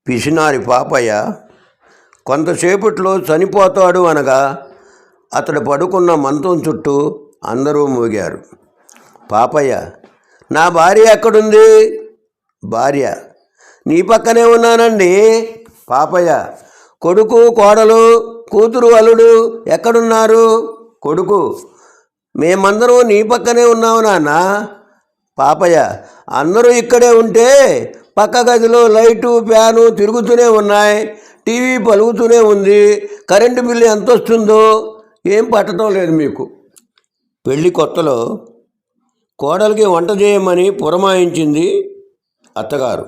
పిసినారి పాపయ్య కొంతసేపట్లో చనిపోతాడు అనగా అతడు పడుకున్న మంచం చుట్టూ అందరూ మూగారు. పాపయ్య, నా భార్య ఎక్కడుంది? భార్య, నీ పక్కనే ఉన్నానండి. పాపయ్య, కొడుకు, కోడలు, కూతురు, అల్లుడు ఎక్కడున్నారు? కొడుకు, మేమందరం నీ పక్కనే ఉన్నావు నాన్న. పాపయ్య, అందరూ ఇక్కడే ఉంటే పక్క గదిలో లైటు ఫ్యాను తిరుగుతూనే ఉన్నాయి, టీవీ పలుకుతూనే ఉంది, కరెంటు బిల్లు ఎంత వస్తుందో ఏం పట్టడం లేదు మీకు. పెళ్ళి కొత్తలో కోడలికి వంట చేయమని పురమాయించింది అత్తగారు.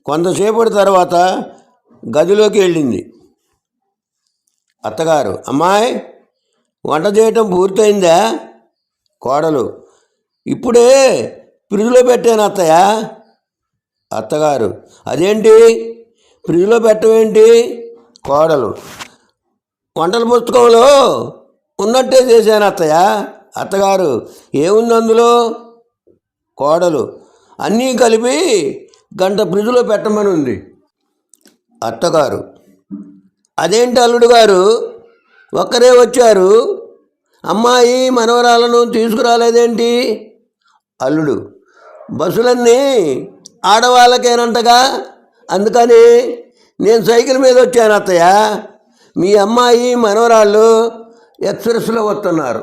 కొంతసేపటి తర్వాత గదిలోకి వెళ్ళింది అత్తగారు. అమ్మాయి, వంట చేయటం పూర్తయిందా? కోడలు, ఇప్పుడే ఫ్రిడ్జ్లో పెట్టాను అత్తయ్య. అత్తగారు, అదేంటి ఫ్రిడ్జ్లో పెట్టవేంటి? కోడలు, వంటల పుస్తకంలో ఉన్నట్టే చేశాను అత్తయ్య. అత్తగారు, ఏముంది అందులో? కోడలు, అన్నీ కలిపి గంట ఫ్రిడ్జ్లో పెట్టమని ఉంది. అత్తగారు, అదేంటి అల్లుడు గారు, ఒక్కరే వచ్చారు, అమ్మాయి మనవరాలను తీసుకురాలేదేంటి? అల్లుడు, బస్సులన్నీ ఆడవాళ్ళకేనంటగా, అందుకని నేను సైకిల్ మీద వచ్చాను అత్తయ్య. మీ అమ్మాయి మనవరాళ్ళు ఎక్స్ప్రెస్లో వస్తున్నారు.